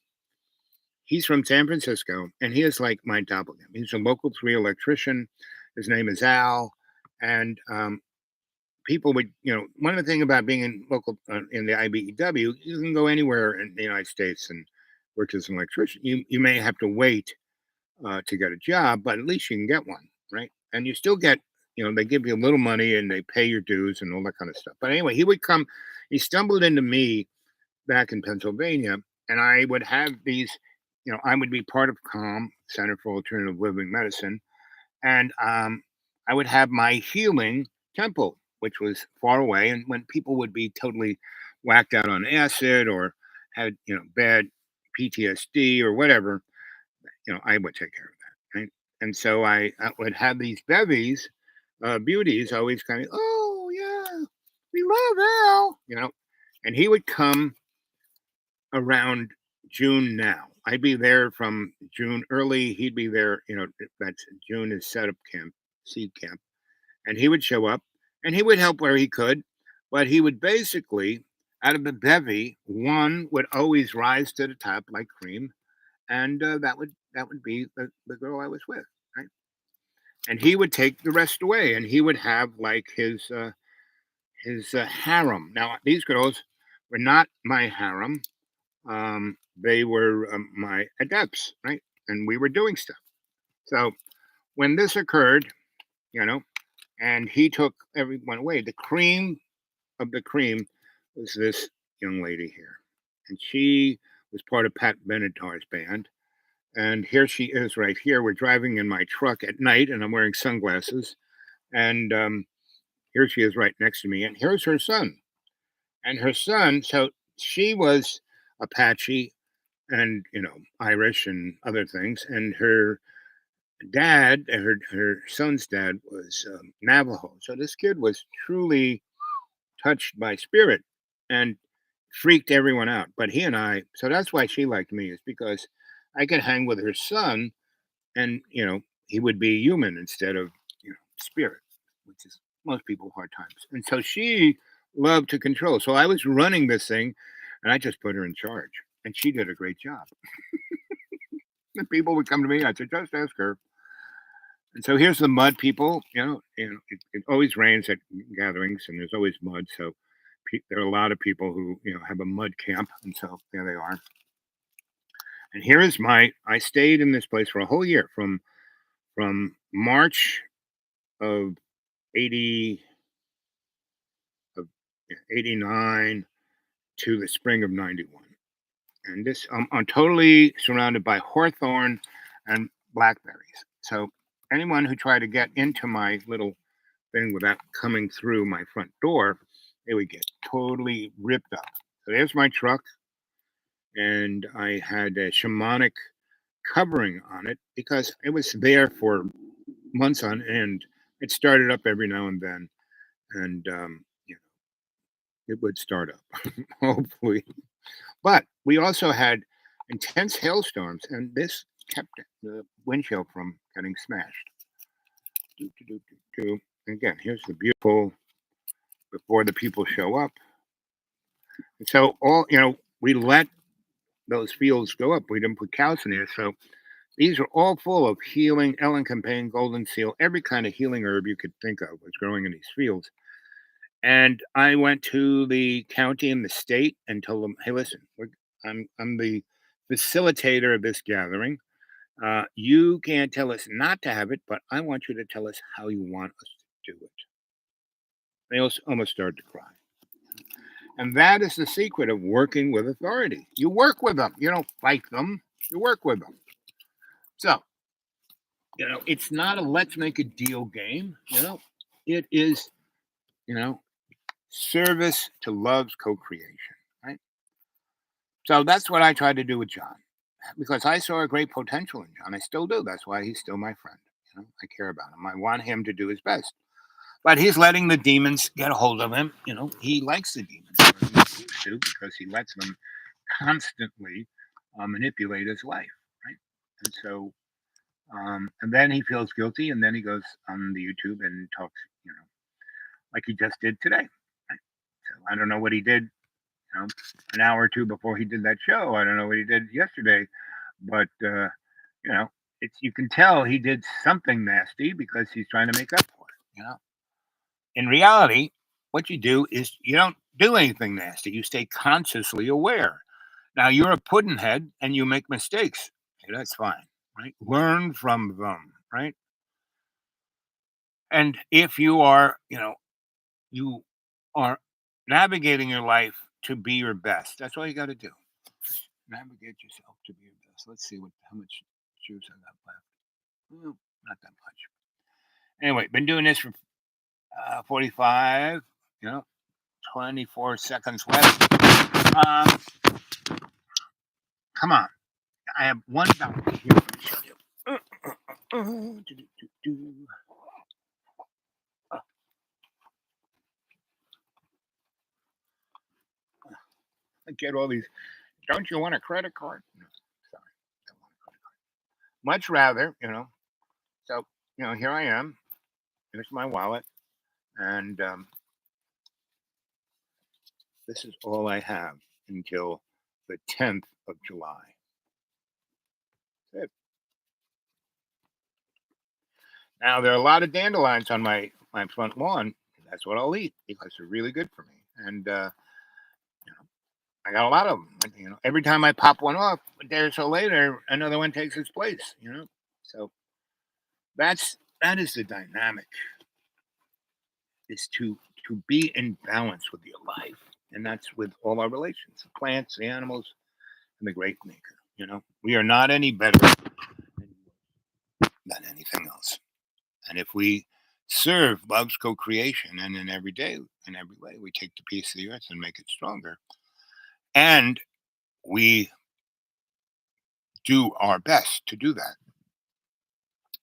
he's from San Francisco, and he is like my doppelganger. He's a local 3 electrician. His name is Al. And people would, one of the things about being in local in the IBEW, you can go anywhere in the United States and work as an electrician. You may have to wait to get a job, but at least you can get one, right? And you still get, they give you a little money and they pay your dues and all that kind of stuff. But anyway, he would come. He stumbled into me back in Pennsylvania, and I would have these. I would be part of CALM, Center for Alternative Living Medicine, and I would have my healing temple, which was far away. And when people would be totally whacked out on acid or had bad PTSD or whatever, I would take care of that, right? And so I would have these bevies, beauties, always kind of, oh yeah, we love Al, and he would come around June now. I'd be there from June early. He'd be there, that's June is setup camp, seed camp. And he would show up and he would help where he could. But he would basically, out of the bevy, one would always rise to the top like cream. And that would be the girl I was with, right? And he would take the rest away and he would have like his harem. Now, these girls were not my harem. They were my adepts, right? And we were doing stuff. So when this occurred, you know, and he took everyone away, the cream of the cream was this young lady here. And she was part of Pat Benatar's band. And here she is right here. We're driving in my truck at night and I'm wearing sunglasses. And here she is right next to me. And here's her son. And her son, so she was Apache and Irish and other things, and her dad, her son's dad, was Navajo. So this kid was truly touched by spirit and freaked everyone out. But he and I, so that's why she liked me, is because I could hang with her son, and he would be human instead of spirit, which is most people hard times. And so she loved to control. So I was running this thing, and I just put her in charge, and she did a great job. The people would come to me. I'd say, just ask her. And so here's the mud people. It always rains at gatherings, and there's always mud. So there are a lot of people who have a mud camp, and so there they are. And here is I stayed in this place for a whole year from March of 80 of 89 to the spring of 91. And this I'm totally surrounded by hawthorn and blackberries. So anyone who tried to get into my little thing without coming through my front door, they would get totally ripped up. So there's my truck, and I had a shamanic covering on it because it was there for months on end. It started up every now and then, and it would start up, hopefully. But we also had intense hailstorms, and this kept the windshield from getting smashed. Do, do, do, do, do. Again, here's the beautiful before the people show up. And so we let those fields go up. We didn't put cows in there. So these are all full of healing, elecampane, golden seal, every kind of healing herb you could think of was growing in these fields. And I went to the county and the state and told them, "Hey, listen, I'm the facilitator of this gathering. You can't tell us not to have it, but I want you to tell us how you want us to do it." They almost started to cry. And that is the secret of working with authority. You work with them. You don't fight them. You work with them. So, it's not a let's make a deal game. It is, service to love's co-creation, right? So that's what I tried to do with John, because I saw a great potential in John. I still do. That's why he's still my friend. I care about him. I want him to do his best. But he's letting the demons get a hold of him. He likes the demons more than he used to, because he lets them constantly manipulate his life, right? And so, and then he feels guilty, and then he goes on the YouTube and talks, like he just did today. Right? So I don't know what he did, an hour or two before he did that show. I don't know what he did yesterday, but it's you can tell he did something nasty because he's trying to make up for it. In reality, what you do is you don't do anything nasty. You stay consciously aware. Now you're a puddinhead and you make mistakes. Okay, that's fine, right? Learn from them, right? And if you are, you are navigating your life to be your best. That's all you got to do. Just navigate yourself to be your best. Let's see how much juice I got left. Not that much. Anyway, been doing this for 45, you know, 24 seconds left. Um, Come on. I have one donkey here. Let me show you. Do-do-do-do. I get all these. Don't you want a credit card? No, sorry. Don't want a credit card. Much rather, So, here I am. Here's my wallet. And this is all I have until the 10th of July. That's it. Now, there are a lot of dandelions on my front lawn. That's what I'll eat because they're really good for me. And I got a lot of them. Every time I pop one off, a day or so later, another one takes its place. So that is the dynamic, is to be in balance with your life. And that's with all our relations, the plants, the animals, and the great maker. We are not any better than anything else. And if we serve love's co-creation, and in every day, in every way, we take the piece of the earth and make it stronger. And we do our best to do that.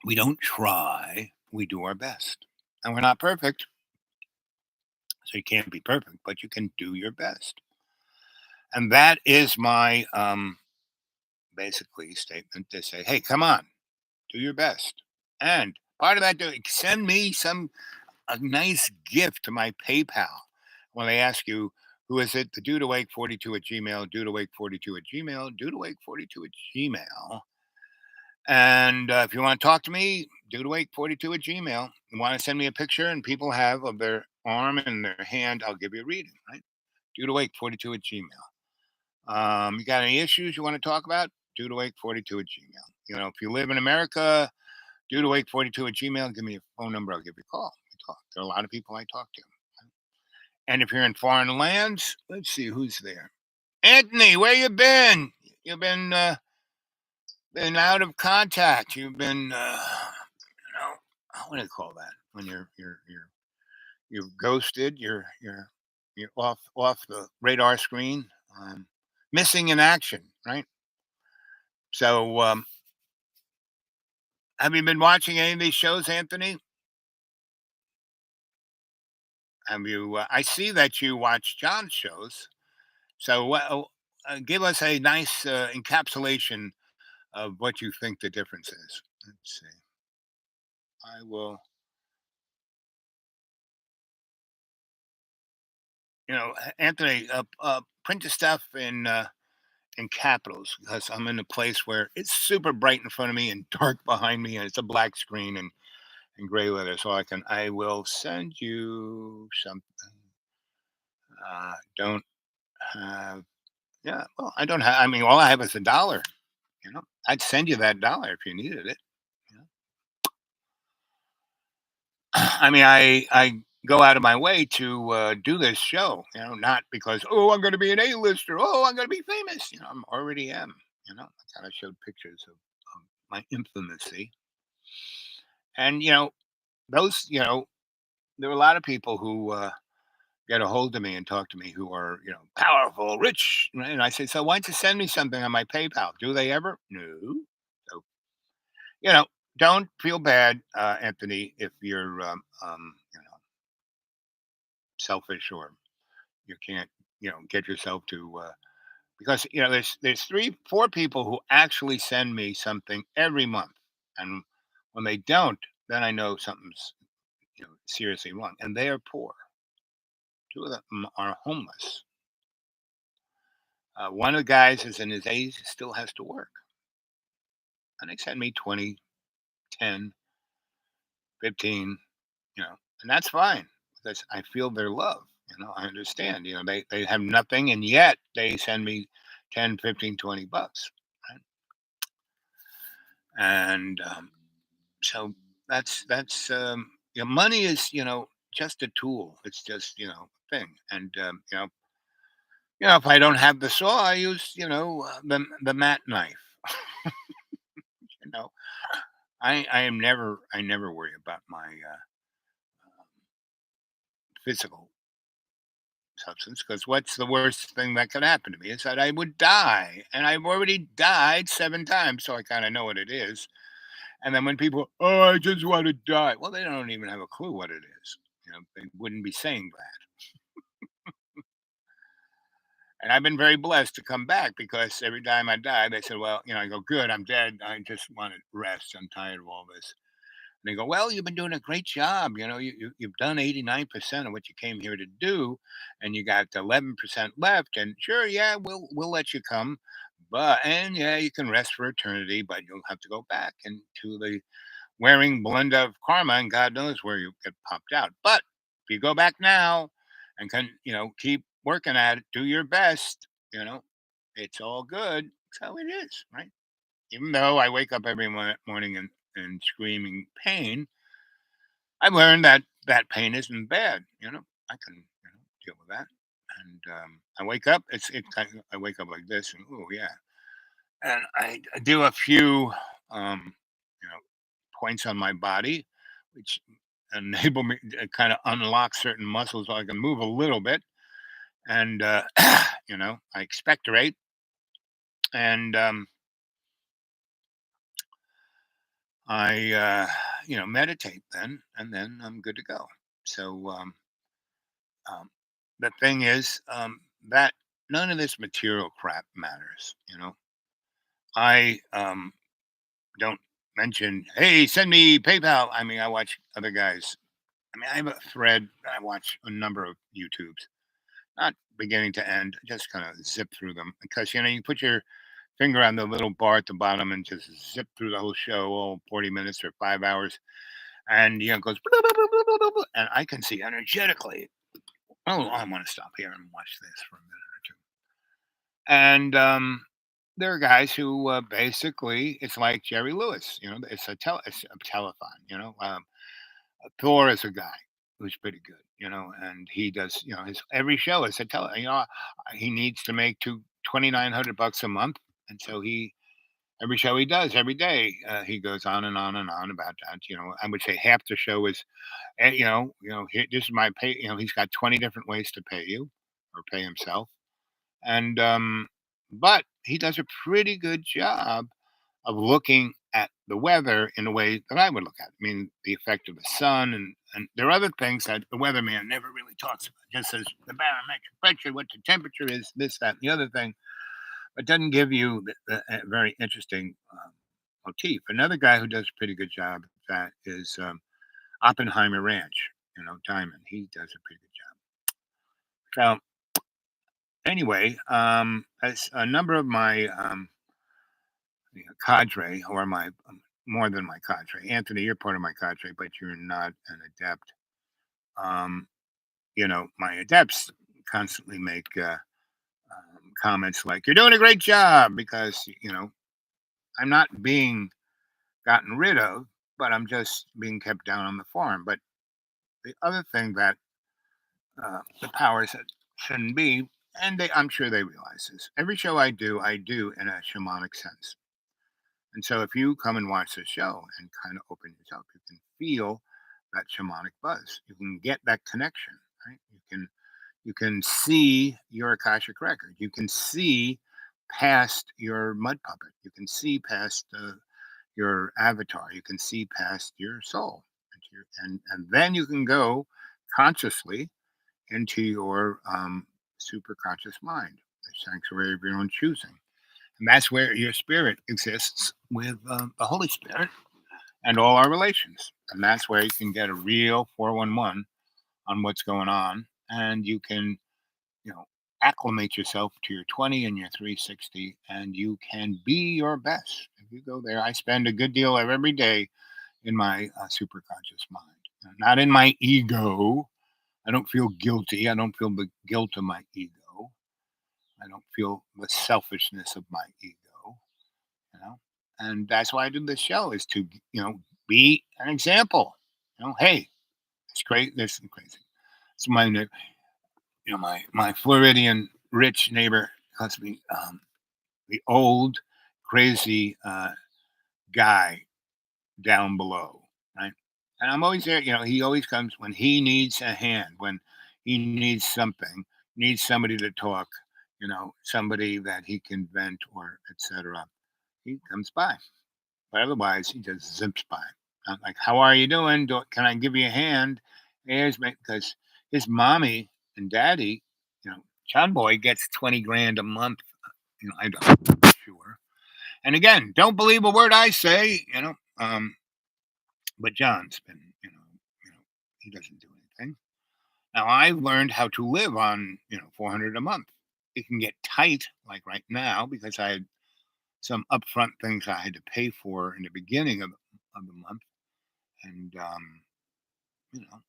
We don't try, we do our best. And we're not perfect, so you can't be perfect, but you can do your best. And that is my basically statement to say, hey, come on, do your best. And part of that, send me a nice gift to my PayPal. When they ask you, who is it? The Dude Awake 42 at Gmail, Dude Awake 42 at Gmail, Dude Awake 42 at Gmail. And if you want to talk to me, Dude Awake 42 at Gmail. You want to send me a picture and people have of their arm and their hand, I'll give you a reading, right? Dude Awake 42 at Gmail. You got any issues you want to talk about? Dude Awake 42 at Gmail. If you live in America, Dude Awake 42 at Gmail. Give me a phone number. I'll give you a call. We talk. There are a lot of people I talk to. And if you're in foreign lands, let's see who's there. Anthony, where you been? You've been out of contact. You've been, what do you call that? When you're ghosted. You're off the radar screen. Missing in action, right? So, have you been watching any of these shows, Anthony? Have you? I see that you watch John's shows. So, give us a nice encapsulation of what you think the difference is. Let's see. I will, Anthony, print the stuff in capitals because I'm in a place where it's super bright in front of me and dark behind me, and it's a black screen and gray letter. So I will send you something. Don't have, yeah. Well, I don't have. I mean, all I have is a dollar. I'd send you that dollar if you needed it. You know? I mean, I go out of my way to do this show. Not because I'm going to be an A-lister. I'm going to be famous. I'm already am. I kind of showed pictures of my infamousy, and those. There are a lot of people who get a hold of me and talk to me who are powerful, rich, right? And I say, so why don't you send me something on my PayPal? Do they ever? No. So you know, don't feel bad, Anthony, if you're selfish or you can't get yourself to because there's 3 4 people who actually send me something every month, and when they don't, then I know something's seriously wrong, and they are poor. 2 of them are homeless. One of the guys is in his 80s, still has to work, and they send me 20, 10, 15, and that's fine. because I feel their love. I understand. They have nothing, and yet they send me 10, 15, $20. Right? And so money is just a tool. It's just a thing. And if I don't have the saw, I use the mat knife. you know I never worry about my physical substance, because what's the worst thing that could happen to me is that I would die, and I've already died 7 times, so I kind of know what it is. And then when people, oh, I just want to die, well, they don't even have a clue what it is. They wouldn't be saying that. And I've been very blessed to come back, because every time I die, they said, well, I go, good, I'm dead. I just want to rest. I'm tired of all this. And they go, well, you've been doing a great job. You've done 89% of what you came here to do, and you got 11% left. And sure, yeah, we'll let you come, and yeah, you can rest for eternity, but you'll have to go back into the wearing blend of karma, and God knows where you get popped out. But if you go back now and can keep working at it, do your best. It's all good. That's how it is, right? Even though I wake up every morning in screaming pain, I've learned that that pain isn't bad. I can deal with that. And I wake up. I wake up like this, and oh yeah, and I do a few you know points on my body, which enable me to kind of unlock certain muscles so I can move a little bit. And I expectorate, and I meditate then, and then I'm good to go. So um, the thing is that none of this material crap matters. I don't mention, hey, send me PayPal. I mean, I watch other guys. I mean, I have a thread. I watch a number of YouTubes, not beginning to end, just kind of zip through them, because you put your finger on the little bar at the bottom and just zip through the whole show, all 40 minutes or 5 hours, and it goes, and I can see energetically, oh, I want to stop here and watch this for a minute or two. And there are guys who basically, it's like Jerry Lewis. It's a telethon. Thor is a guy who's pretty good. And he does. His every show is a tele. He needs to make 2,900 bucks a month, and so every show he does every day, he goes on and on and on about that. I would say half the show is, here, this is my pay. He's got 20 different ways to pay you or pay himself, and but he does a pretty good job of looking at the weather in a way that I would look at. I mean, the effect of the sun, and there are other things that the weatherman never really talks about. Just says the barometric pressure, what the temperature is, this, that, and the other thing, but doesn't give you a very interesting motif. Another guy who does a pretty good job at that is Oppenheimer Ranch. Diamond. He does a pretty good job. So anyway, as a number of my cadre, or my more than my cadre. Anthony, you're part of my cadre, but you're not an adept. Um, my adepts constantly make comments like, "You're doing a great job," because I'm not being gotten rid of, but I'm just being kept down on the farm. But the other thing that the powers that shouldn't be, and I'm sure they realize this. Every show I do in a shamanic sense. And so if you come and watch the show and kind of open yourself, you can feel that shamanic buzz. You can get that connection, right? You can see your Akashic record. You can see past your mud puppet. You can see past your avatar. You can see past your soul. And then you can go consciously into your super conscious mind, the sanctuary of your own choosing. And that's where your spirit exists with the Holy Spirit and all our relations. And that's where you can get a real 411 on what's going on. And you can, acclimate yourself to your 20 and your 360, and you can be your best. If you go there, I spend a good deal of every day in my super conscious mind, not in my ego. I don't feel guilty. I don't feel the guilt of my ego. I don't feel the selfishness of my ego, you know. And that's why I do this show is to, be an example. Hey, it's great. This is crazy. It's my Floridian rich neighbor calls me the old crazy guy down below, right? And I'm always there. He always comes when he needs a hand, when he needs something, needs somebody to talk, somebody that he can vent or etc. He comes by, but otherwise he just zips by. I'm like, how are you doing? Can I give you a hand? Here's because his mommy and daddy, John Boy gets 20 grand a month. I don't sure. And again, don't believe a word I say. But John's been, he doesn't do anything. Now I've learned how to live on, 400 a month. It can get tight, like right now, because I had some upfront things I had to pay for in the beginning of the month, and you know,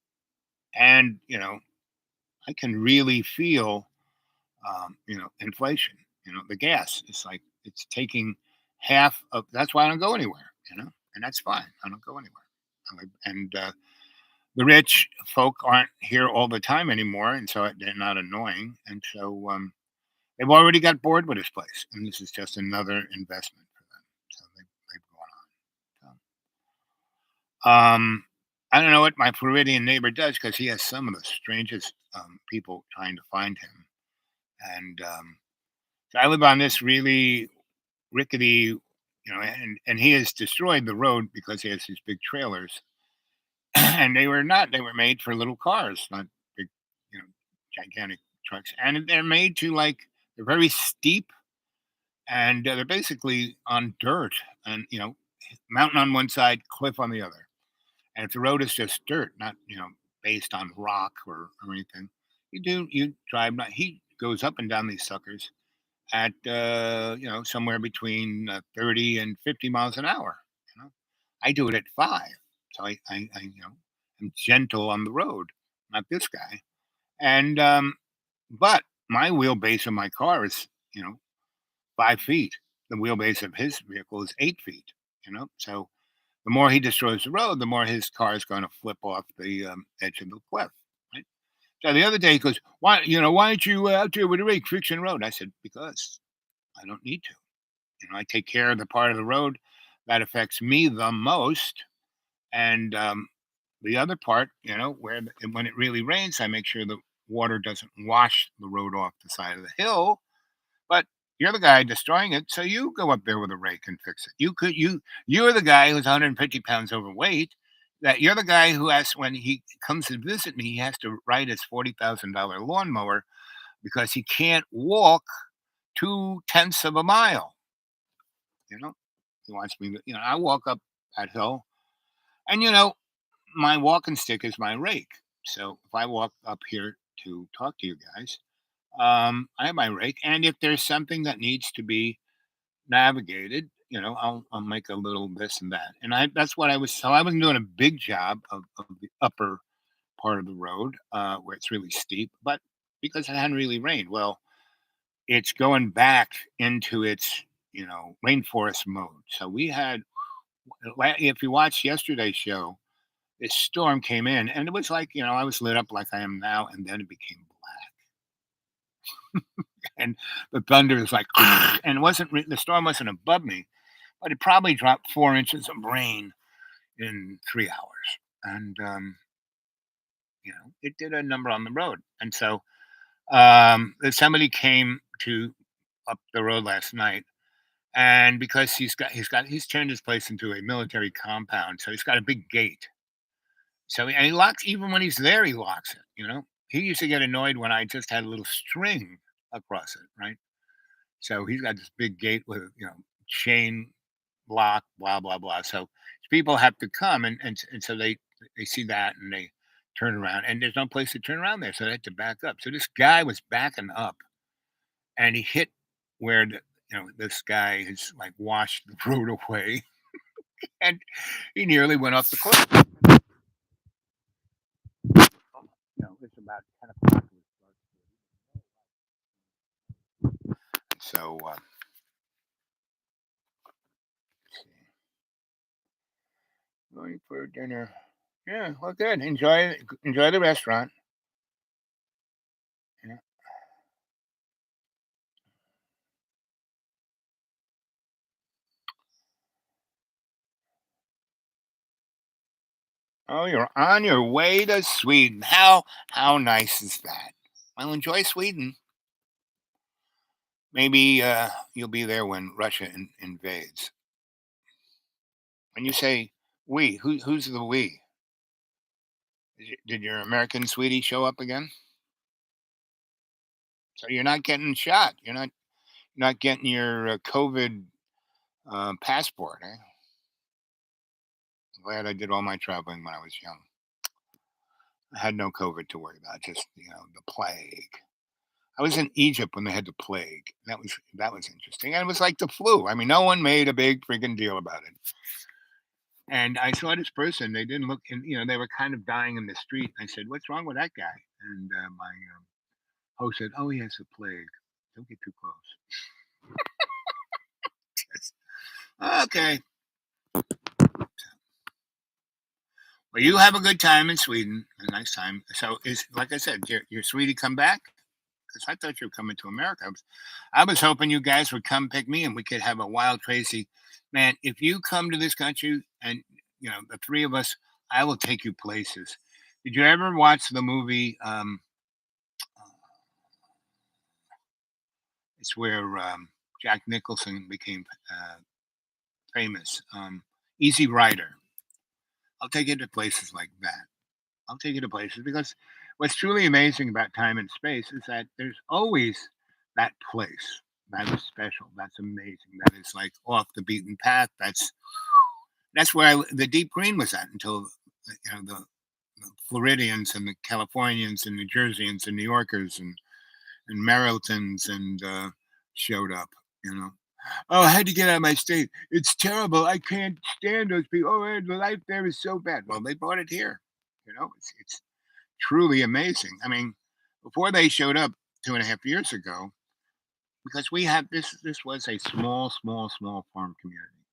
and I can really feel, inflation. The gas. It's like it's taking half of. That's why I don't go anywhere. And that's fine. I don't go anywhere. And the rich folk aren't here all the time anymore, and so they're not annoying. And so they've already got bored with this place, and this is just another investment for them. So they've gone on. So, I don't know what my Floridian neighbor does because he has some of the strangest people trying to find him. And so I live on this really rickety, and he has destroyed the road because he has these big trailers and they were made for little cars, not big, you know, gigantic trucks. And they're made to they're very steep and they're basically on dirt and, mountain on one side, cliff on the other. And if the road is just dirt, not, based on rock or anything, you drive, he goes up and down these suckers at, somewhere between 30 and 50 miles an hour. I do it at 5. So I am gentle on the road, not this guy. And but my wheelbase of my car is 5 feet. The wheelbase of his vehicle is 8 feet. So the more he destroys the road, the more his car is going to flip off the edge of the cliff. Right. So the other day he goes, why aren't you out there with a rake fixing the road? I said, because I don't need to. I take care of the part of the road that affects me the most, and the other part, when it really rains, I make sure the water doesn't wash the road off the side of the hill. But you're the guy destroying it, so you go up there with a rake and fix it. You're the guy who's 150 pounds overweight. That you're the guy who has when he comes to visit me, he has to ride his $40,000 lawnmower because he can't walk 2/10 of a mile. He wants me to. I walk up that hill, and my walking stick is my rake. So if I walk up here to talk to you guys, I have my rake, and if there's something that needs to be navigated, I'll make a little this and that. And that's what I was. So I wasn't doing a big job of the upper part of the road where it's really steep, but because it hadn't really rained, well, it's going back into its rainforest mode. So we had, if you watch yesterday's show, this storm came in and it was like, I was lit up like I am now, and then it became black. And the thunder is like, and it wasn't, the storm wasn't above me, but it probably dropped 4 inches of rain in 3 hours. And, it did a number on the road. And so somebody came to up the road last night. And because he's turned his place into a military compound, so he's got a big gate. So and he locks even when he's there, he locks it. He used to get annoyed when I just had a little string across it, right? So he's got this big gate with chain lock, blah blah blah. So people have to come and so they see that and they turn around and there's no place to turn around there, so they had to back up. So this guy was backing up and he hit where this guy has washed the road away, and he nearly went off the cliff. it's about 10 o'clock. So, going for dinner. Yeah, well, good. Enjoy the restaurant. Yeah. Oh, you're on your way to Sweden. How nice is that? Well, enjoy Sweden. Maybe you'll be there when Russia invades. When you say we, who's the we? Did your American sweetie show up again? So you're not getting shot. You're not getting your COVID passport. Eh? Glad I did all my traveling when I was young. I had no COVID to worry about. Just the plague. I was in Egypt when they had the plague. That was interesting. And it was like the flu. I mean, no one made a big freaking deal about it. And I saw this person. They didn't look, and they were kind of dying in the street. I said, "What's wrong with that guy?" And my host said, "Oh, he has the plague. Don't get too close." Okay. Well, you have a good time in Sweden. A nice time. So, is like I said, your sweetie come back? Because I thought you were coming to America. I was hoping you guys would come pick me and we could have a wild, crazy man. If you come to this country and the three of us, I will take you places. Did you ever watch the movie? It's where Jack Nicholson became famous. Easy Rider. I'll take you to places like that. I'll take you to places because what's truly amazing about time and space is that there's always that place that is special. That's amazing. That is like off the beaten path. That's where the deep green was at until the Floridians and the Californians and New Jerseyans and New Yorkers and Maryland's and showed up. You know, oh, I had to get out of my state. It's terrible. I can't stand those people. Oh, the life there is so bad. Well, they brought it here. It's truly amazing. I mean, before they showed up 2.5 years ago, because we had this was a small, small, small farm community,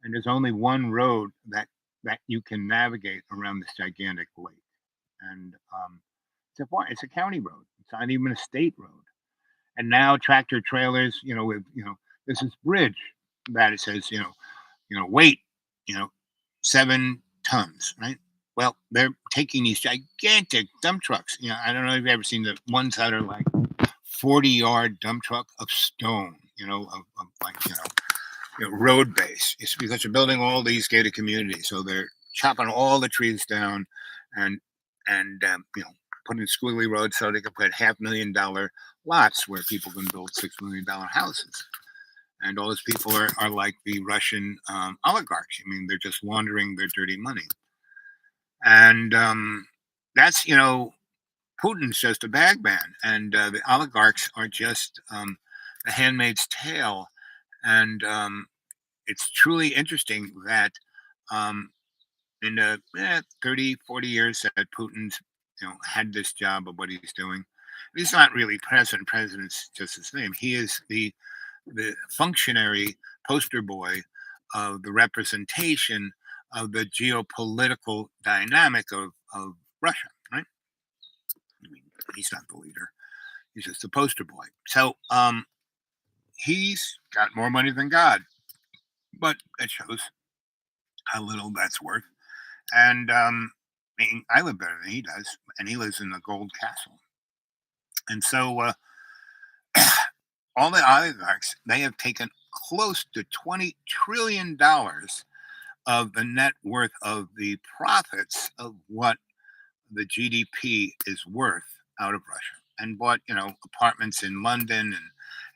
and there's only one road that you can navigate around this gigantic lake, and it's a county road. It's not even a state road. And now tractor trailers, with there's this bridge that it says, weight, you know, 7 tons, right? Well, they're taking these gigantic dump trucks. I don't know if you've ever seen the ones that are like 40-yard dump truck of stone, of like, road base. It's because they're building all these gated communities. So they're chopping all the trees down and putting squiggly roads so they can put $500,000 lots where people can build $6 million houses. And all those people are like the Russian oligarchs. I mean, they're just laundering their dirty money. And that's, Putin's just a bag man. And the oligarchs are just the handmaid's tale. And it's truly interesting that in the 30, 40 years that Putin's, had this job of what he's doing, he's not really president. President's just his name. He is the functionary poster boy of the representation of the geopolitical dynamic of Russia, right? I mean, he's not the leader. He's just the poster boy. So he's got more money than God, but it shows how little that's worth. And I mean, I live better than he does, and he lives in a gold castle. And so all the oligarchs, they have taken close to $20 trillion of the net worth of the profits of what the GDP is worth out of Russia, and bought apartments in London,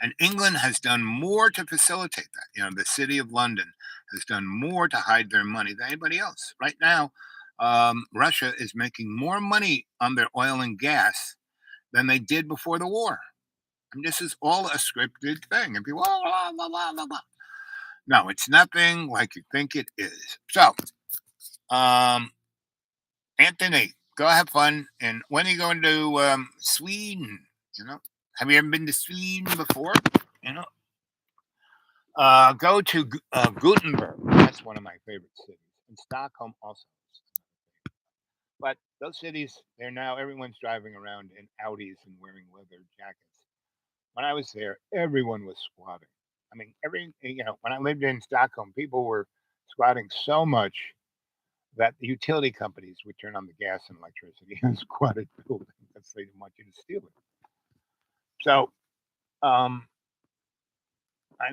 and England has done more to facilitate that. The city of London has done more to hide their money than anybody else. Right now, Russia is making more money on their oil and gas than they did before the war. I mean, this is all a scripted thing. And people, oh, blah, blah, blah, blah, blah. No, it's nothing like you think it is. So, Anthony, go have fun. And when are you going to Sweden? Have you ever been to Sweden before? You know, go to Gutenberg. That's one of my favorite cities. And Stockholm also. But those cities, they're now everyone's driving around in Audis and wearing leather jackets. When I was there, everyone was squatting. I mean, when I lived in Stockholm, people were squatting so much that the utility companies would turn on the gas and electricity and squatted building because they didn't want you to steal it. So, I've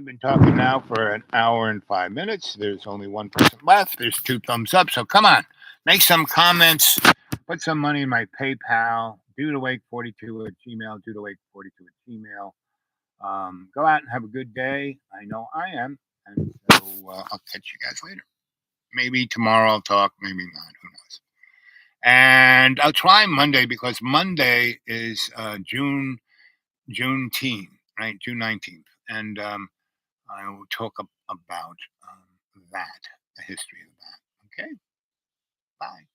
been talking now for an hour and 5 minutes. There's only one person left. There's 2 thumbs up. So come on, make some comments. Put some money in my PayPal. Dudawake42 at Gmail. Dudawake42 at Gmail. Go out and have a good day. I know I am. And so I'll catch you guys later. Maybe tomorrow I'll talk. Maybe not. Who knows? And I'll try Monday because Monday is Juneteenth, right? June 19th. And I will talk about that, the history of that. Okay? Bye.